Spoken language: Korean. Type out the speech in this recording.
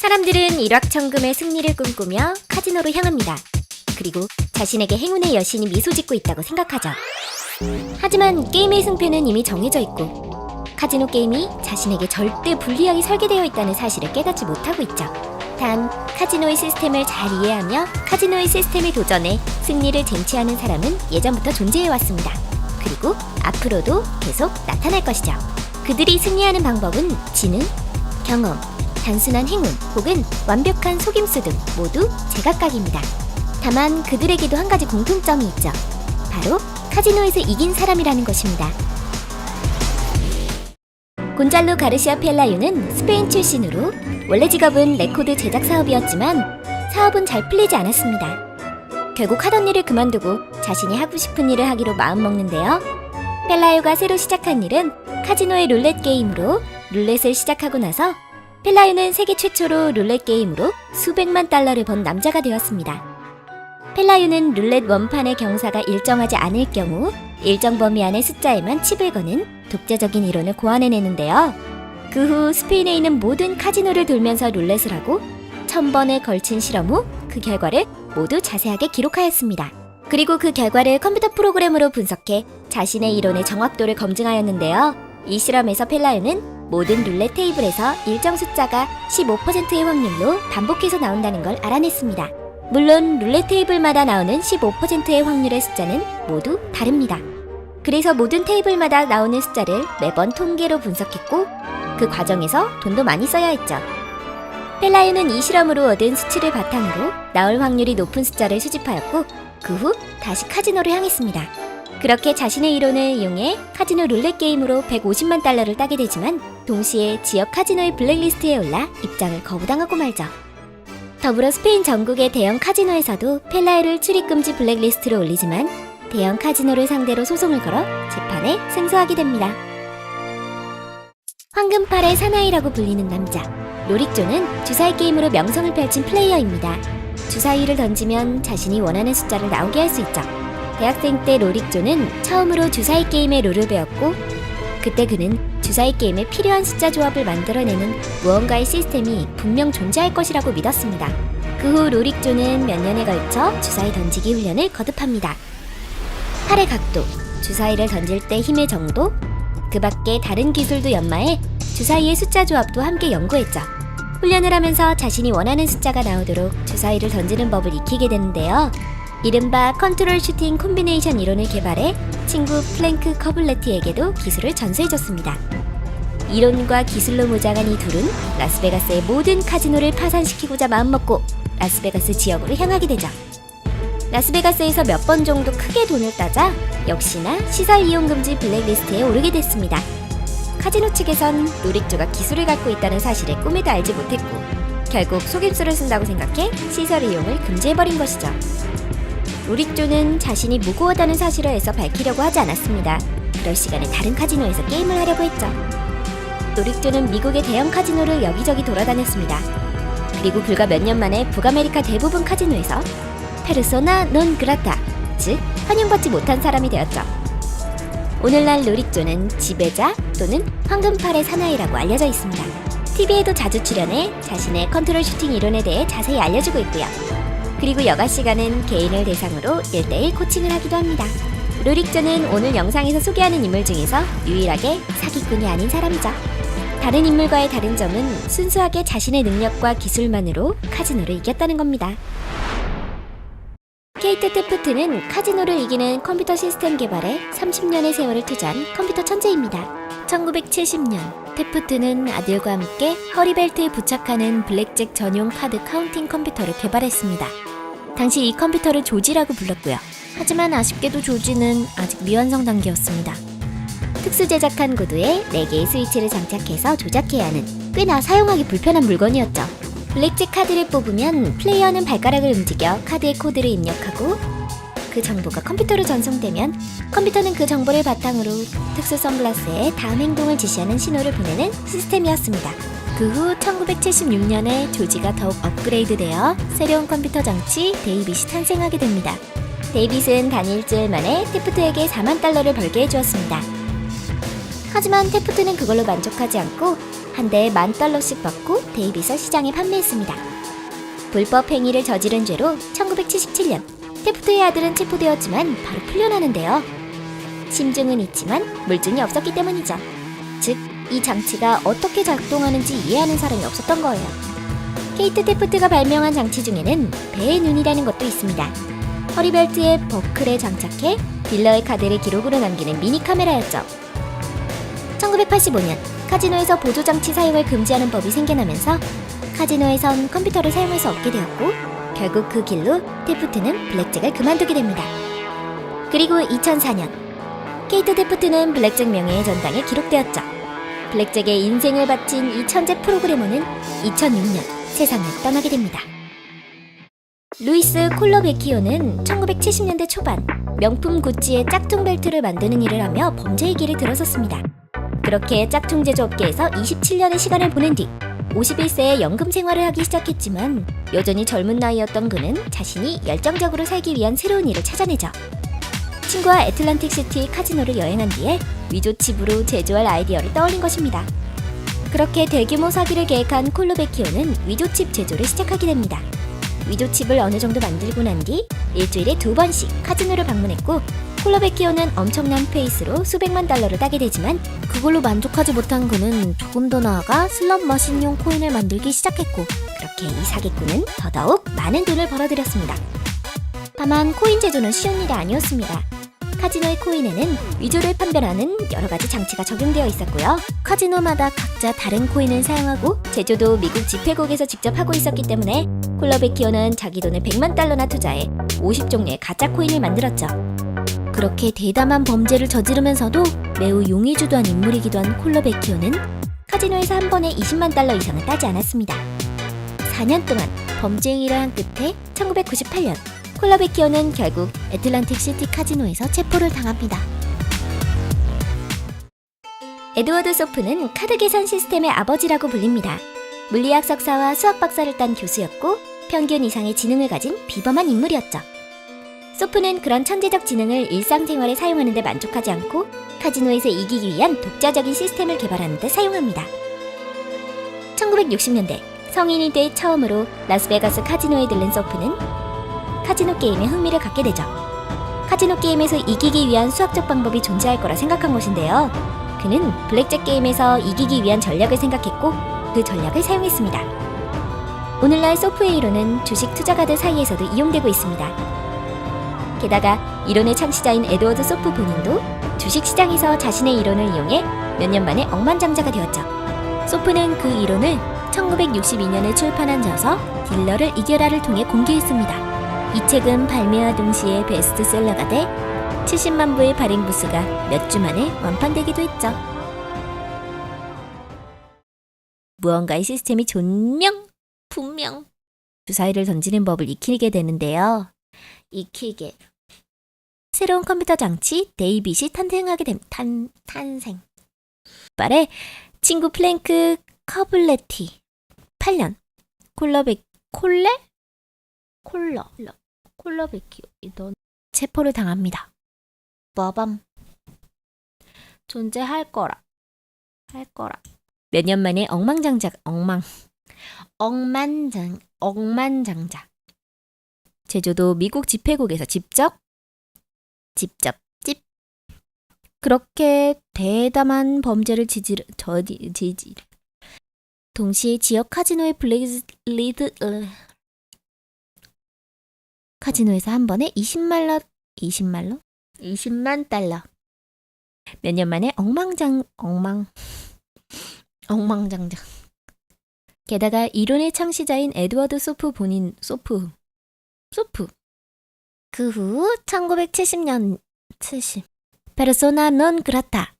사람들은 일확천금의 승리를 꿈꾸며 카지노로 향합니다. 그리고 자신에게 행운의 여신이 미소 짓고 있다고 생각하죠. 하지만 게임의 승패는 이미 정해져 있고 카지노 게임이 자신에게 절대 불리하게 설계되어 있다는 사실을 깨닫지 못하고 있죠. 단, 카지노의 시스템을 잘 이해하며 카지노의 시스템에 도전해 승리를 쟁취하는 사람은 예전부터 존재해왔습니다. 그리고 앞으로도 계속 나타날 것이죠. 그들이 승리하는 방법은 지능, 경험, 단순한 행운 혹은 완벽한 속임수 등 모두 제각각입니다. 다만 그들에게도 한 가지 공통점이 있죠. 바로 카지노에서 이긴 사람이라는 것입니다. 곤잘로 가르시아 펠라유는 스페인 출신으로 원래 직업은 레코드 제작 사업이었지만 사업은 잘 풀리지 않았습니다. 결국 하던 일을 그만두고 자신이 하고 싶은 일을 하기로 마음먹는데요. 펠라유가 새로 시작한 일은 카지노의 룰렛 게임으로 룰렛을 시작하고 나서 펠라유는 세계 최초로 룰렛 게임으로 수백만 달러를 번 남자가 되었습니다. 펠라유는 룰렛 원판의 경사가 일정하지 않을 경우 일정 범위 안의 숫자에만 칩을 거는 독자적인 이론을 고안해내는데요. 그 후 스페인에 있는 모든 카지노를 돌면서 룰렛을 하고 1000번에 걸친 실험 후 그 결과를 모두 자세하게 기록하였습니다. 그리고 그 결과를 컴퓨터 프로그램으로 분석해 자신의 이론의 정확도를 검증하였는데요. 이 실험에서 펠라유는 모든 룰렛 테이블에서 일정 숫자가 15%의 확률로 반복해서 나온다는 걸 알아냈습니다. 물론 룰렛 테이블마다 나오는 15%의 확률의 숫자는 모두 다릅니다. 그래서 모든 테이블마다 나오는 숫자를 매번 통계로 분석했고 그 과정에서 돈도 많이 써야 했죠. 펠라유는 이 실험으로 얻은 수치를 바탕으로 나올 확률이 높은 숫자를 수집하였고 그 후 다시 카지노를 향했습니다. 그렇게 자신의 이론을 이용해 카지노 룰렛 게임으로 150만 달러를 따게 되지만 동시에 지역 카지노의 블랙리스트에 올라 입장을 거부당하고 말죠. 더불어 스페인 전국의 대형 카지노에서도 펠라유를 출입금지 블랙리스트로 올리지만 대형 카지노를 상대로 소송을 걸어 재판에 승소하게 됩니다. 황금팔의 사나이라고 불리는 남자 로릭조는 주사위 게임으로 명성을 펼친 플레이어입니다. 주사위를 던지면 자신이 원하는 숫자를 나오게 할 수 있죠. 대학생 때 로릭조는 처음으로 주사위 게임의 룰을 배웠고 그때 그는 주사위 게임에 필요한 숫자 조합을 만들어내는 무언가의 시스템이 분명 존재할 것이라고 믿었습니다. 그 후 로릭조는 몇 년에 걸쳐 주사위 던지기 훈련을 거듭합니다. 팔의 각도, 주사위를 던질 때 힘의 정도, 그 밖에 다른 기술도 연마해 주사위의 숫자 조합도 함께 연구했죠. 훈련을 하면서 자신이 원하는 숫자가 나오도록 주사위를 던지는 법을 익히게 되는데요. 이른바 컨트롤 슈팅 콤비네이션 이론을 개발해 친구 플랭크 커블레티에게도 기술을 전수해줬습니다. 이론과 기술로 무장한 이 둘은 라스베가스의 모든 카지노를 파산시키고자 마음먹고 라스베가스 지역으로 향하게 되죠. 라스베가스에서 몇 번 정도 크게 돈을 따자 역시나 시설 이용 금지 블랙리스트에 오르게 됐습니다. 카지노 측에선 로릭조가 기술을 갖고 있다는 사실을 꿈에도 알지 못했고 결국 속임수를 쓴다고 생각해 시설 이용을 금지해버린 것이죠. 로릭조는 자신이 무고하다는 사실을 애써 밝히려고 하지 않았습니다. 그럴 시간에 다른 카지노에서 게임을 하려고 했죠. 로릭조는 미국의 대형 카지노를 여기저기 돌아다녔습니다. 그리고 불과 몇 년 만에 북아메리카 대부분 카지노에서 페르소나 논 그라타, 즉 환영받지 못한 사람이 되었죠. 오늘날 로릭조는 지배자 또는 황금팔의 사나이라고 알려져 있습니다. TV에도 자주 출연해 자신의 컨트롤 슈팅 이론에 대해 자세히 알려주고 있고요. 그리고 여가 시간은 개인을 대상으로 1대1 코칭을 하기도 합니다. 로릭조는 오늘 영상에서 소개하는 인물 중에서 유일하게 사기꾼이 아닌 사람이죠. 다른 인물과의 다른 점은 순수하게 자신의 능력과 기술만으로 카지노를 이겼다는 겁니다. 케이트 테프트는 카지노를 이기는 컴퓨터 시스템 개발에 30년의 세월을 투자한 컴퓨터 천재입니다. 1970년 테프트는 아들과 함께 허리벨트에 부착하는 블랙잭 전용 카드 카운팅 컴퓨터를 개발했습니다. 당시 이 컴퓨터를 조지라고 불렀고요. 하지만 아쉽게도 조지는 아직 미완성 단계였습니다. 특수 제작한 구두에 4개의 스위치를 장착해서 조작해야 하는 꽤나 사용하기 불편한 물건이었죠. 블랙잭 카드를 뽑으면 플레이어는 발가락을 움직여 카드의 코드를 입력하고 그 정보가 컴퓨터로 전송되면 컴퓨터는 그 정보를 바탕으로 특수 선글라스에 다음 행동을 지시하는 신호를 보내는 시스템이었습니다. 그 후 1976년에 조지가 더욱 업그레이드되어 새로운 컴퓨터 장치 데이빗이 탄생하게 됩니다. 데이빗은 단 일주일 만에 테프트에게 4만 달러를 벌게 해주었습니다. 하지만 테프트는 그걸로 만족하지 않고 한 대에 $10,000씩 받고 데이빗을 시장에 판매했습니다. 불법 행위를 저지른 죄로 1977년 테프트의 아들은 체포되었지만 바로 풀려나는데요. 심증은 있지만 물증이 없었기 때문이죠. 즉, 이 장치가 어떻게 작동하는지 이해하는 사람이 없었던 거예요. 케이트 테프트가 발명한 장치 중에는 배의 눈이라는 것도 있습니다. 허리벨트에 버클에 장착해 딜러의 카드를 기록으로 남기는 미니 카메라였죠. 1985년 카지노에서 보조장치 사용을 금지하는 법이 생겨나면서 카지노에선 컴퓨터를 사용할 수 없게 되었고 결국 그 길로 테프트는 블랙잭을 그만두게 됩니다. 그리고 2004년 케이트 테프트는 블랙잭 명예의 전당에 기록되었죠. 블랙잭의 인생을 바친 이 천재 프로그래머는 2006년 세상을 떠나게 됩니다. 루이스 콜러베키오는 1970년대 초반 명품 구찌의 짝퉁 벨트를 만드는 일을 하며 범죄의 길을 들어섰습니다. 그렇게 짝퉁 제조 업계에서 27년의 시간을 보낸 뒤 51세에 연금 생활을 하기 시작했지만 여전히 젊은 나이였던 그는 자신이 열정적으로 살기 위한 새로운 일을 찾아내죠. 친구와 애틀란틱 시티 카지노를 여행한 뒤에 위조 칩으로 제조할 아이디어를 떠올린 것입니다. 그렇게 대규모 사기를 계획한 콜로베키오는 위조 칩 제조를 시작하게 됩니다. 위조 칩을 어느 정도 만들고 난 뒤 일주일에 2번씩 카지노를 방문했고 콜로베키오는 엄청난 페이스로 수백만 달러를 따게 되지만 그걸로 만족하지 못한 그는 조금 더 나아가 슬롯 머신용 코인을 만들기 시작했고 그렇게 이 사기꾼은 더더욱 많은 돈을 벌어들였습니다. 다만 코인 제조는 쉬운 일이 아니었습니다. 카지노의 코인에는 위조를 판별하는 여러 가지 장치가 적용되어 있었고요. 카지노마다 각자 다른 코인을 사용하고 제조도 미국 집회국에서 직접 하고 있었기 때문에 콜러베키오는 자기 돈을 $1,000,000나 투자해 50종류의 가짜 코인을 만들었죠. 그렇게 대담한 범죄를 저지르면서도 매우 용의주도한 인물이기도 한 콜러베키오는 카지노에서 한 번에 $200,000 이상을 따지 않았습니다. 4년 동안 범죄 행위를 한 끝에 1998년 콜러베키오는 결국 애틀란틱 시티 카지노에서 체포를 당합니다. 에드워드 소프는 카드 계산 시스템의 아버지라고 불립니다. 물리학 석사와 수학 박사를 딴 교수였고 평균 이상의 지능을 가진 비범한 인물이었죠. 소프는 그런 천재적 지능을 일상생활에 사용하는 데 만족하지 않고 카지노에서 이기기 위한 독자적인 시스템을 개발하는 데 사용합니다. 1960년대 성인이 돼 처음으로 라스베가스 카지노에 들른 소프는 카지노 게임에 흥미를 갖게 되죠. 카지노 게임에서 이기기 위한 수학적 방법이 존재할 거라 생각한 것인데요. 그는 블랙잭 게임에서 이기기 위한 전략을 생각했고 그 전략을 사용했습니다. 오늘날 소프의 이론은 주식 투자가들 사이에서도 이용되고 있습니다. 게다가 이론의 창시자인 에드워드 소프 본인도 주식시장에서 자신의 이론을 이용해 몇 년 만에 억만장자가 되었죠. 소프는 그 이론을 1962년에 출판한 저서 딜러를 이겨라를 통해 공개했습니다. 이 책은 발매와 동시에 베스트셀러가 돼 70만 부의 발행 부수가 몇 주 만에 완판되기도 했죠. 무언가의 시스템이 분명 주사위를 던지는 법을 익히게 되는데요. 익히게 새로운 컴퓨터 장치 데이빗이 탄생하게 탄생. 말에 친구 플랭크 커블레티 8년 콜러베키오 넌 체포를 당합니다. 빠밤 존재할 거라 몇 년 만에 억만장자 제조도 미국 집회국에서 직접 그렇게 대담한 범죄를 동시에 지역 카지노의 카지노에서 한 번에 20만 달러 몇 년 만에 억만장자 게다가 이론의 창시자인 에드워드 소프 본인 소프 그 후 1970 페르소나 논 그라타